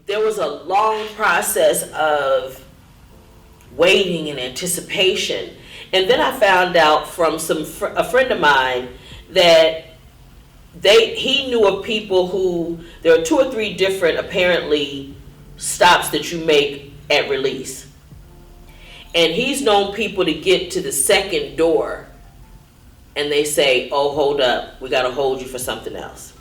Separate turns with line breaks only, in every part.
there was a long process of waiting and anticipation. And then I found out from a friend of mine that he knew of people who, there are 2 or 3 different apparently stops that you make at release. And he's known people to get to the second door and they say, oh, hold up, we got to hold you for something else.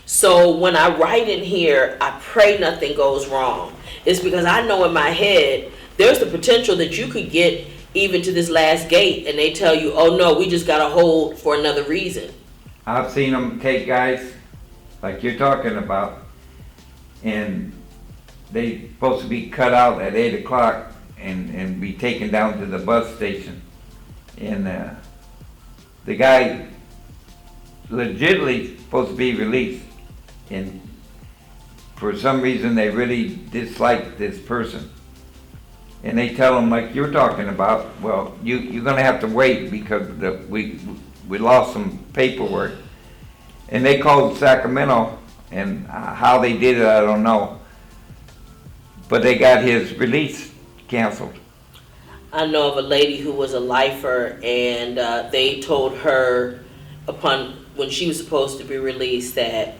So when I write in here, I pray nothing goes wrong. It's because I know in my head, there's the potential that you could get even to this last gate and they tell you, oh no, we just got to hold for another reason.
I've seen them take guys like you're talking about, and they supposed to be cut out at 8 o'clock and be taken down to the bus station. And the guy legitimately supposed to be released. And for some reason they really dislike this person. And they tell him, like you're talking about, well, you're going to have to wait because we lost some paperwork. And they called Sacramento, and how they did it, I don't know. But they got his release canceled.
I know of a lady who was a lifer, and they told her when she was supposed to be released that,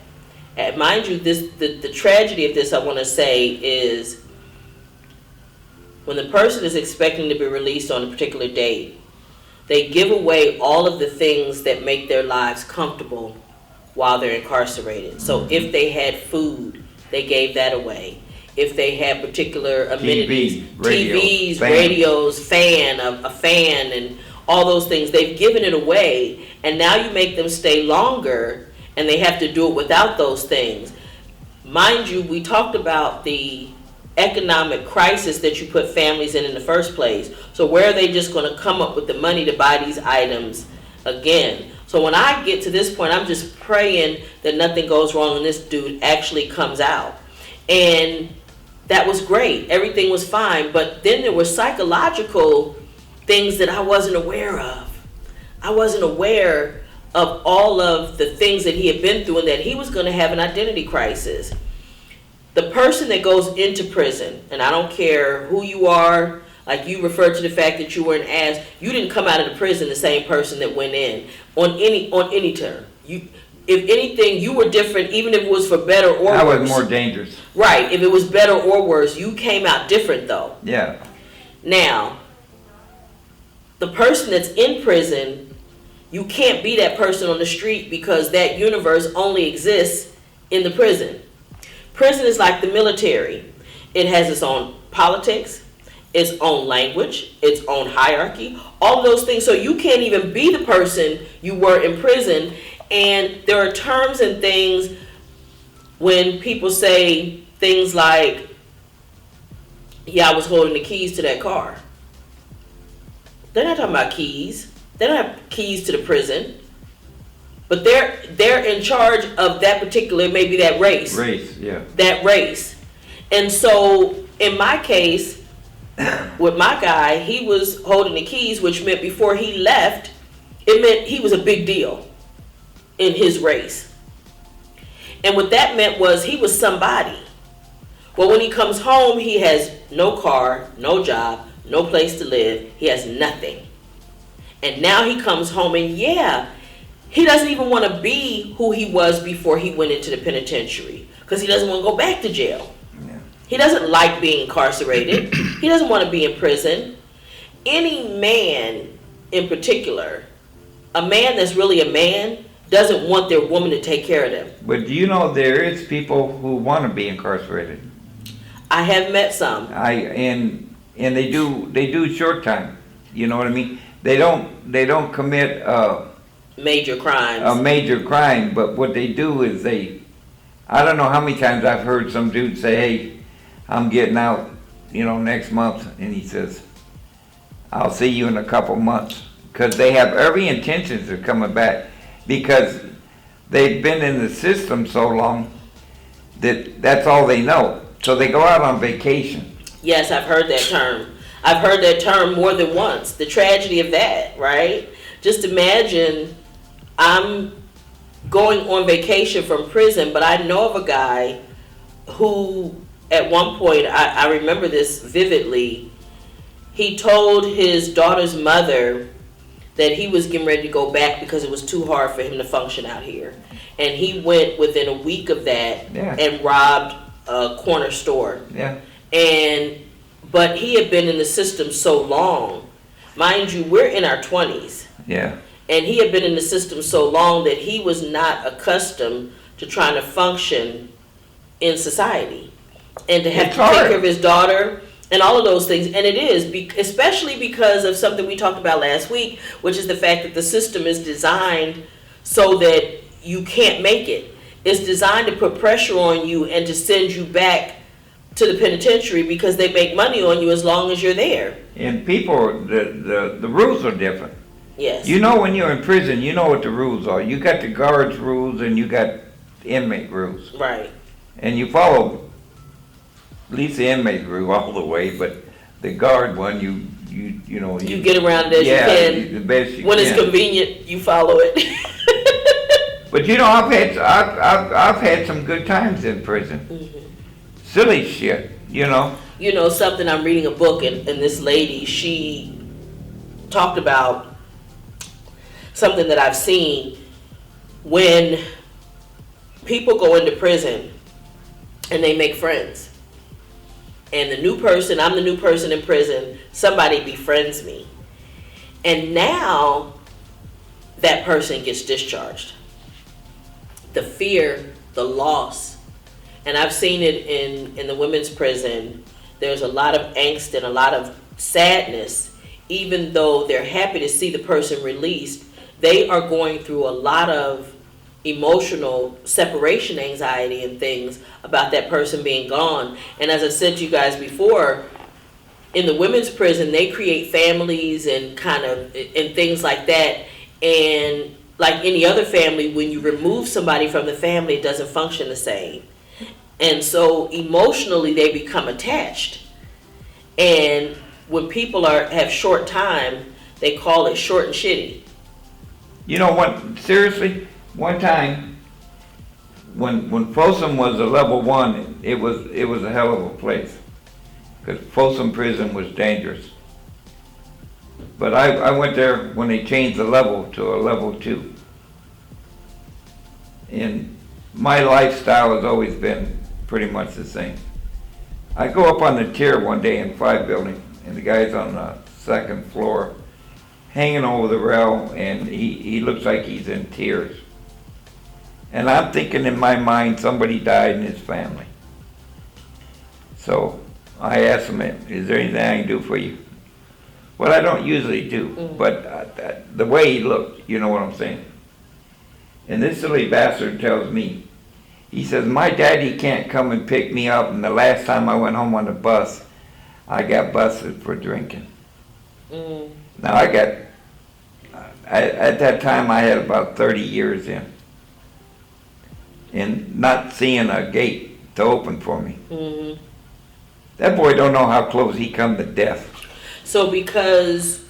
mind you, the tragedy of this, I want to say, is when the person is expecting to be released on a particular date, they give away all of the things that make their lives comfortable while they're incarcerated. So if they had food, they gave that away. If they had particular amenities, TVs, radios, a fan, and all those things, they've given it away, and now you make them stay longer, and they have to do it without those things. Mind you, we talked about the economic crisis that you put families in the first place. So where are they just going to come up with the money to buy these items again? So when I get to this point, I'm just praying that nothing goes wrong and this dude actually comes out. And that was great. Everything was fine. But then there were psychological things that I wasn't aware of. I wasn't aware of all of the things that he had been through and that he was going to have an identity crisis. The person that goes into prison, and I don't care who you are, like you referred to the fact that you were an ass, you didn't come out of the prison the same person that went in on any term. If anything, you were different, even if it was for better or worse.
I was more dangerous.
Right. If it was better or worse, you came out different though.
Yeah.
Now, the person that's in prison, you can't be that person on the street because that universe only exists in the prison. Prison is like the military. It has its own politics, its own language, its own hierarchy, all of those things. So you can't even be the person you were in prison. And there are terms and things when people say things like, yeah, I was holding the keys to that car. They're not talking about keys. They don't have keys to the prison. But they're in charge of that particular, maybe that race.
Race, yeah.
That race. And so in my case, with my guy, he was holding the keys, which meant before he left, it meant he was a big deal in his race. And what that meant was he was somebody. Well, when he comes home, he has no car, no job, no place to live. He has nothing. And now he comes home and he doesn't even want to be who he was before he went into the penitentiary because he doesn't want to go back to jail. Yeah. He doesn't like being incarcerated. He doesn't want to be in prison. Any man in particular, a man that's really a man, doesn't want their woman to take care of them.
But do you know there is people who want to be incarcerated?
I have met some.
And they do short time. You know what I mean? They don't commit
major crimes.
A major crime, but what they do is I don't know how many times I've heard some dude say, hey, I'm getting out, next month. And he says, I'll see you in a couple months. Because they have every intention of coming back because they've been in the system so long that that's all they know. So they go out on vacation.
Yes, I've heard that term. I've heard that term more than once. The tragedy of that, right? Just imagine I'm going on vacation from prison, but I know of a guy who at one point, I remember this vividly, he told his daughter's mother that he was getting ready to go back because it was too hard for him to function out here. And he went within a week of that and robbed a corner store.
Yeah.
But he had been in the system so long. Mind you, we're in our 20s.
Yeah.
And he had been in the system so long that he was not accustomed to trying to function in society. And to have to take care of his daughter and all of those things. And it is, especially because of something we talked about last week, which is the fact that the system is designed so that you can't make it. It's designed to put pressure on you and to send you back to the penitentiary because they make money on you as long as you're there.
And people, the rules are different.
Yes.
You know, when you're in prison, you know what the rules are. You got the guards' rules and you got inmate rules.
Right.
And you follow at least the inmate rule all the way, but the guard one, you know.
You get around it as you can.
The best you
when
can.
it's convenient, you follow it.
But you know, I've had some good times in prison.
Mm-hmm.
Silly shit, you know.
You know, something, I'm reading a book, and this lady, she talked about something that I've seen when people go into prison and they make friends. And I'm the new person in prison, somebody befriends me. And now that person gets discharged. The fear, the loss. And I've seen it in the women's prison. There's a lot of angst and a lot of sadness. Even though they're happy to see the person released, they are going through a lot of emotional separation anxiety and things about that person being gone. And as I said to you guys before, in the women's prison, they create families and and things like that. And like any other family, when you remove somebody from the family, it doesn't function the same. And so emotionally, they become attached. And when people have short time, they call it short and shitty.
You know what? Seriously, one time when Folsom was a level 1, it was a hell of a place because Folsom Prison was dangerous. But I went there when they changed the level to a level 2. And my lifestyle has always been pretty much the same. I go up on the tier one day in 5 building, and the guy's on the 2nd floor, hanging over the rail, and he looks like he's in tears. And I'm thinking in my mind, somebody died in his family. So I asked him, is there anything I can do for you? Well, I don't usually do, but the way he looked, you know what I'm saying? And this silly bastard tells me, he says, my daddy can't come and pick me up, and the last time I went home on the bus, I got busted for drinking. Now at that time I had about 30 years in, and not seeing a gate to open for me. Mm-hmm. That boy don't know how close he come to death.
So because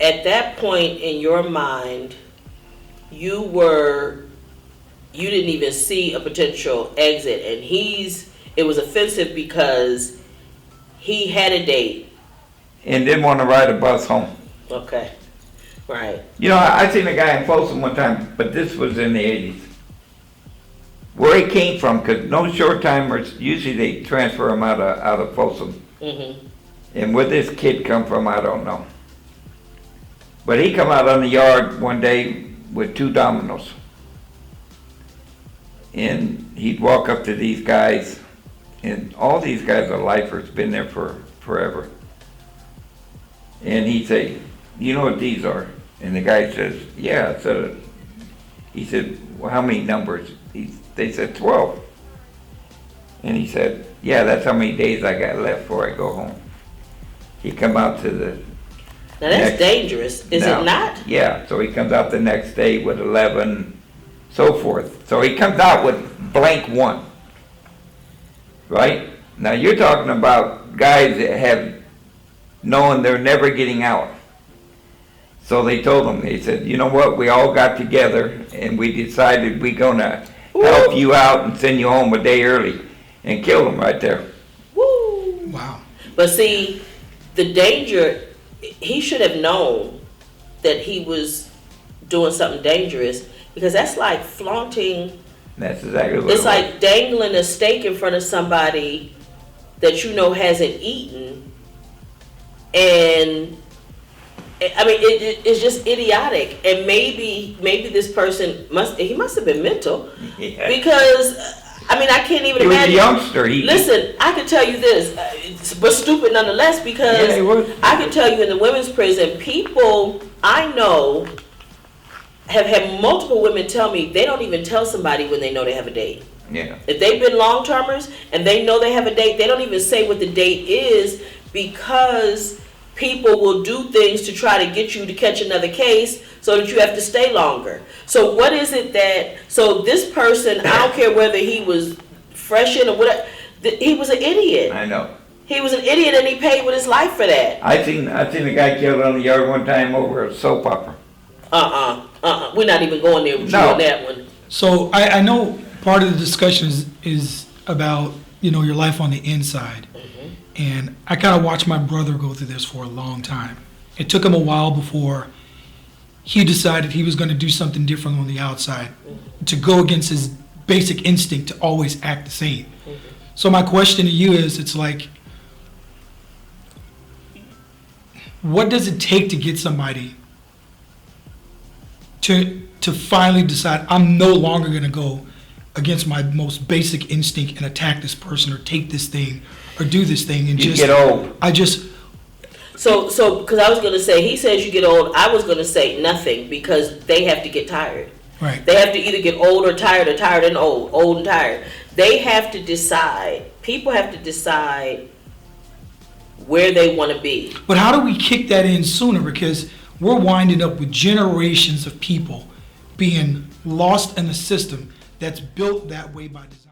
at that point in your mind, you didn't even see a potential exit, and it was offensive because he had a date.
And didn't want to ride a bus home.
Okay, right.
You know, I seen a guy in Folsom one time, but this was in the 80s. Where he came from, because no short timers, usually they transfer him out of Folsom. Mm-hmm. And where this kid come from, I don't know. But he come out on the yard one day with 2 dominoes. And he'd walk up to these guys, and all these guys are lifers, been there for forever. And he'd say, you know what these are? And the guy says, yeah. So he said, well, how many numbers? They said 12. And he said, yeah, that's how many days I got left before I go home. He come out to the...
Now that's dangerous, is it not?
Yeah, so he comes out the next day with 11, so forth. So he comes out with blank 1. Right? Now you're talking about guys that have known they're never getting out. So they told him, they said, you know what, we all got together and we decided we're gonna help you out and send you home a day early. and killed him right there.
Woo!
Wow.
But see, the danger, he should have known that he was doing something dangerous, because that's like flaunting.
That's exactly what
It's
it was.
like dangling a steak in front of somebody that you know hasn't eaten, and I mean it's just idiotic. And maybe this person must have been mental,
Yeah.
because I mean I can't even
He was a
imagine.
youngster.
Listen, I can tell you this, but stupid nonetheless, because
Yeah, he was.
I can tell you in the women's prison, people I know have had multiple women tell me they don't even tell somebody when they know they have a date.
Yeah.
If they've been long-termers and they know they have a date, they don't even say what the date is, because people will do things to try to get you to catch another case so that you have to stay longer. So what is it that, so this person, I don't care whether he was fresh in or whatever, he was an idiot.
I know.
He was an idiot and he paid with his life for that.
I seen a guy killed on the yard one time over a soap opera.
We're not even going there with you
No.
on that one.
So I know part of the discussion is about, your life on the inside. And I kind of watched my brother go through this for a long time. It took him a while before he decided he was going to do something different on the outside, to go against his basic instinct to always act the same. So my question to you is, it's like, what does it take to get somebody to finally decide, I'm no longer going to go against my most basic instinct and attack this person or take this thing or do this thing, and
You
just
get old.
So, because I was going to say, he says you get old, I was going to say nothing, because they have to get tired.
Right.
They have to either get old or tired and old and tired. They have to decide, people have to decide where they want to be.
But how do we kick that in sooner? Because we're winding up with generations of people being lost in a system that's built that way by design.